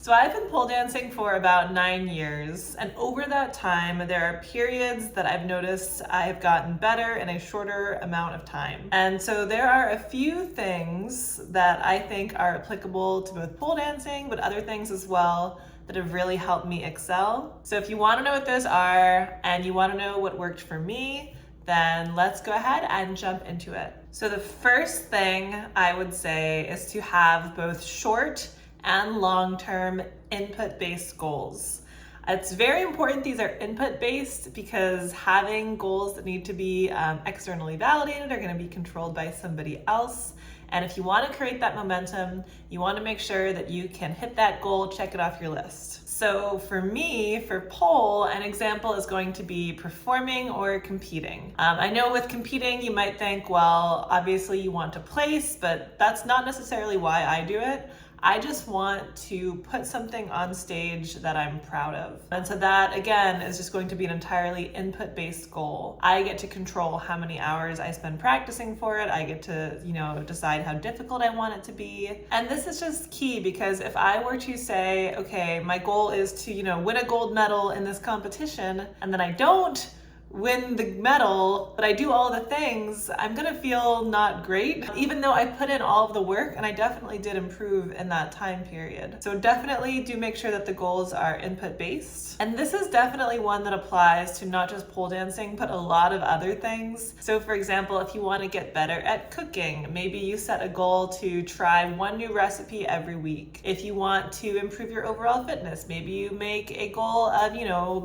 So I've been pole dancing for about 9 years, and over that time, there are periods that I've noticed I've gotten better in a shorter amount of time. And so there are a few things that I think are applicable to both pole dancing, but other things as well that have really helped me excel. So if you want to know what those are and you want to know what worked for me, then let's go ahead and jump into it. So the first thing I would say is to have both short and long-term input-based goals. It's very important these are input-based because having goals that need to be externally validated are going to be controlled by somebody else. And if you want to create that momentum, you want to make sure that you can hit that goal, check it off your list. So for me, for pole, an example is going to be performing or competing. I know with competing, you might think, well, obviously you want to place, but that's not necessarily why I do it. I just want to put something on stage that I'm proud of. And so that, again, is just going to be an entirely input-based goal. I get to control how many hours I spend practicing for it. I get to, decide how difficult I want it to be. And this is just key because if I were to say, okay, my goal is to, win a gold medal in this competition, and then I don't win the medal, but I do all the things, I'm gonna feel not great, even though I put in all of the work, and I definitely did improve in that time period. So definitely do make sure that the goals are input-based. And this is definitely one that applies to not just pole dancing, but a lot of other things. So for example, if you wanna get better at cooking, maybe you set a goal to try one new recipe every week. If you want to improve your overall fitness, maybe you make a goal of,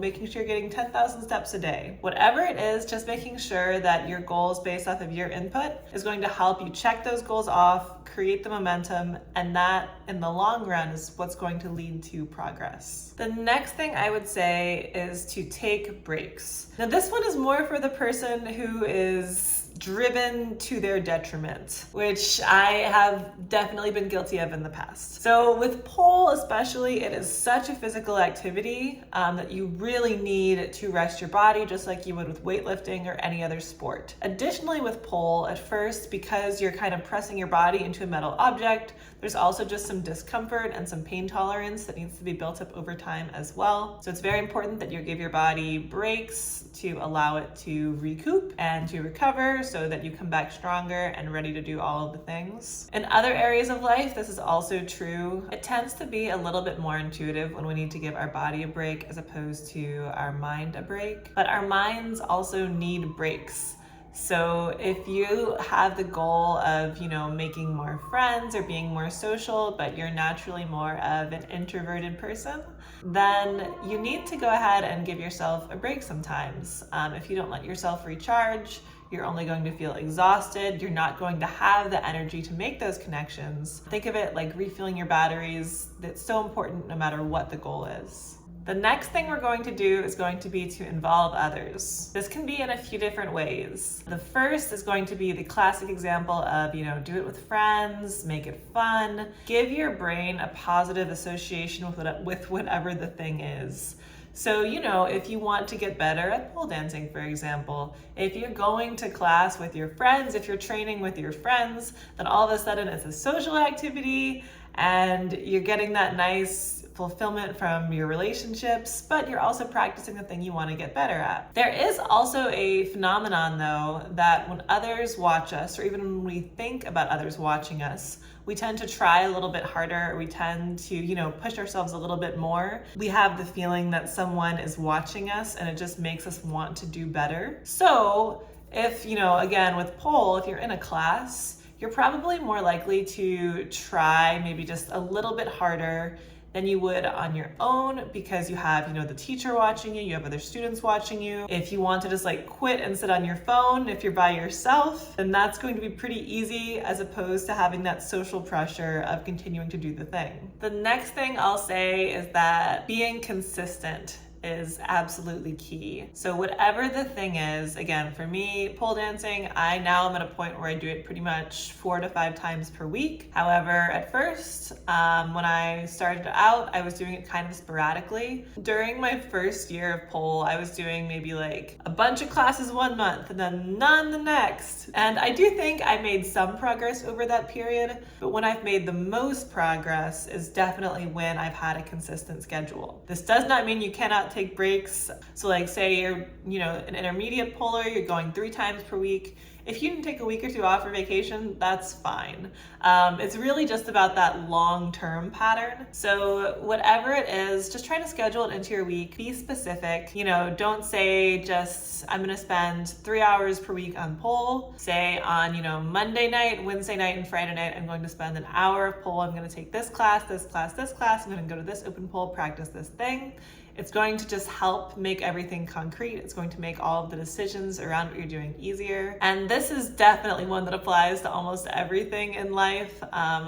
making sure you're getting 10,000 steps a day. Whatever it is, just making sure that your goals based off of your input is going to help you check those goals off, create the momentum, and that in the long run is what's going to lead to progress. The next thing I would say is to take breaks. Now this one is more for the person who is driven to their detriment, which I have definitely been guilty of in the past. So with pole especially, it is such a physical activity that you really need to rest your body just like you would with weightlifting or any other sport. Additionally with pole, at first, because you're kind of pressing your body into a metal object, there's also just some discomfort and some pain tolerance that needs to be built up over time as well. So it's very important that you give your body breaks to allow it to recoup and to recover so that you come back stronger and ready to do all of the things. In other areas of life, this is also true. It tends to be a little bit more intuitive when we need to give our body a break as opposed to our mind a break. But our minds also need breaks. So if you have the goal of, making more friends or being more social, but you're naturally more of an introverted person, then you need to go ahead and give yourself a break sometimes. If you don't let yourself recharge, you're only going to feel exhausted. You're not going to have the energy to make those connections. Think of it like refilling your batteries. That's so important no matter what the goal is. The next thing we're going to do is going to be to involve others. This can be in a few different ways. The first is going to be the classic example of, do it with friends, make it fun, give your brain a positive association with whatever the thing is. So, if you want to get better at pole dancing, for example, if you're going to class with your friends, if you're training with your friends, then all of a sudden it's a social activity and you're getting that nice fulfillment from your relationships, but you're also practicing the thing you want to get better at. There is also a phenomenon though, that when others watch us, or even when we think about others watching us, we tend to try a little bit harder. We tend to, push ourselves a little bit more. We have the feeling that someone is watching us and it just makes us want to do better. So if, again, with pole, if you're in a class, you're probably more likely to try maybe just a little bit harder than you would on your own because you have, the teacher watching you have other students watching you. If you want to just quit and sit on your phone, if you're by yourself, then that's going to be pretty easy as opposed to having that social pressure of continuing to do the thing. The next thing I'll say is that being consistent is absolutely key. So whatever the thing is, again, for me, pole dancing, I now am at a point where I do it pretty much 4 to 5 times per week. However, at first, when I started out, I was doing it kind of sporadically. During my first year of pole, I was doing maybe like a bunch of classes one month and then none the next. And I do think I made some progress over that period, but when I've made the most progress is definitely when I've had a consistent schedule. This does not mean you cannot take breaks. So like say you're, an intermediate poler, you're going 3 times per week. If you can take a week or 2 off for vacation, that's fine. It's really just about that long-term pattern. So whatever it is, just try to schedule it into your week. Be specific. Don't say just, I'm gonna spend 3 hours per week on pole. Say on, Monday night, Wednesday night, and Friday night, I'm going to spend an hour of pole. I'm gonna take this class, this class, this class. I'm gonna go to this open pole, practice this thing. It's going to just help make everything concrete. It's going to make all of the decisions around what you're doing easier. And this is definitely one that applies to almost everything in life,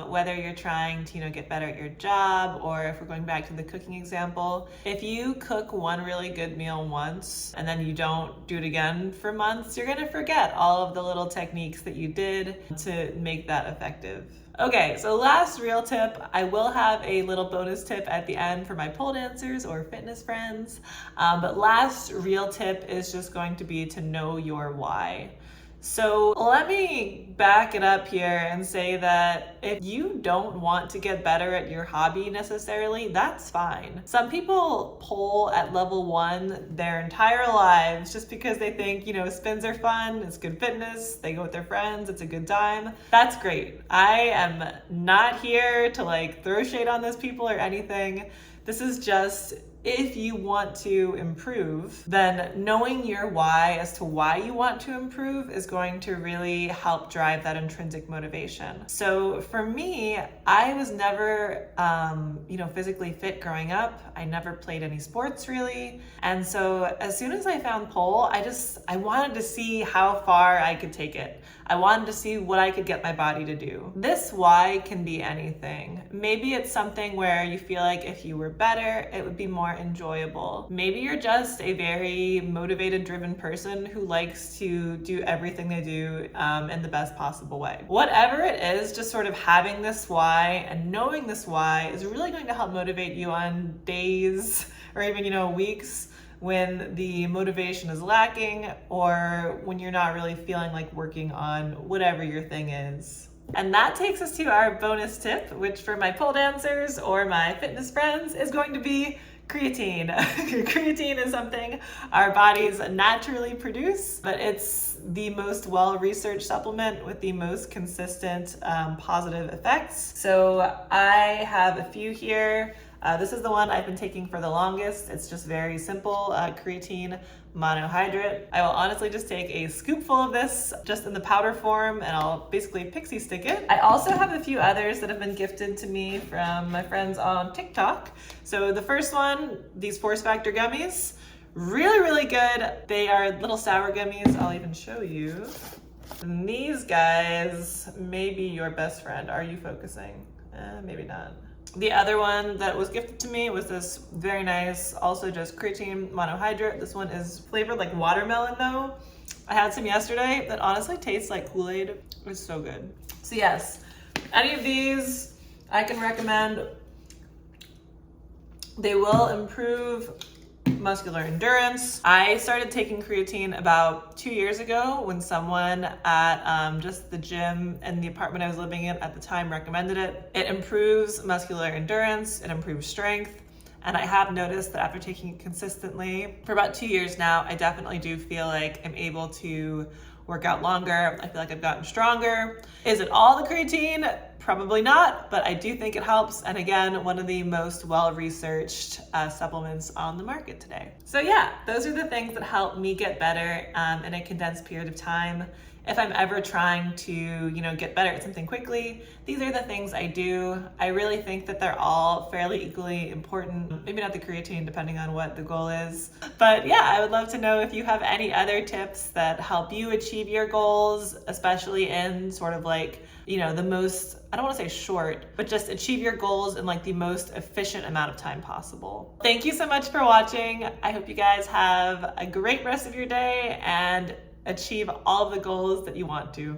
whether you're trying to, get better at your job, or if we're going back to the cooking example. If you cook one really good meal once and then you don't do it again for months, you're gonna forget all of the little techniques that you did to make that effective. Okay, so last real tip, I will have a little bonus tip at the end for my pole dancers or fitness friends, but last real tip is just going to be to know your why. So let me back it up here and say that if you don't want to get better at your hobby necessarily, that's fine. Some people pole at level 1 their entire lives just because they think, spins are fun, it's good fitness, they go with their friends, it's a good time. That's great. I am not here to throw shade on those people or anything. This is just, if you want to improve, then knowing your why as to why you want to improve is going to really help drive that intrinsic motivation. So for me, I was never, physically fit growing up. I never played any sports really. And so as soon as I found pole, I wanted to see how far I could take it. I wanted to see what I could get my body to do. This why can be anything. Maybe it's something where you feel like if you were better, it would be more enjoyable. Maybe you're just a very motivated, driven person who likes to do everything they do in the best possible way. Whatever it is, just sort of having this why and knowing this why is really going to help motivate you on days or even, weeks when the motivation is lacking or when you're not really feeling like working on whatever your thing is. And that takes us to our bonus tip, which for my pole dancers or my fitness friends is going to be creatine. Creatine is something our bodies naturally produce, but it's the most well-researched supplement with the most consistent positive effects. So I have a few here. This is the one I've been taking for the longest. It's just very simple, creatine monohydrate. I will honestly just take a scoopful of this just in the powder form and I'll basically pixie stick it. I also have a few others that have been gifted to me from my friends on TikTok. So the first one, these Force Factor gummies, really, really good. They are little sour gummies. I'll even show you. And these guys may be your best friend. Are you focusing? Maybe not. The other one that was gifted to me was this very nice, also just creatine monohydrate. This one is flavored like watermelon though. I had some yesterday that honestly tastes like Kool-Aid. It's so good. So yes, any of these I can recommend. They will improve muscular endurance. I started taking creatine about 2 years ago when someone at just the gym in the apartment I was living in at the time recommended it. It improves muscular endurance, it improves strength, and I have noticed that after taking it consistently for about 2 years now, I definitely do feel like I'm able to work out longer. I feel like I've gotten stronger. Is it all the creatine? Probably not, but I do think it helps. And again, one of the most well-researched supplements on the market today. So yeah, those are the things that help me get better in a condensed period of time. if I'm ever trying to, get better at something quickly, these are the things I do. I really think that they're all fairly equally important. Maybe not the creatine, depending on what the goal is. But yeah, I would love to know if you have any other tips that help you achieve your goals, especially in sort of like, the most, I don't want to say short, but just achieve your goals in like the most efficient amount of time possible. Thank you so much for watching. I hope you guys have a great rest of your day and achieve all of the goals that you want to.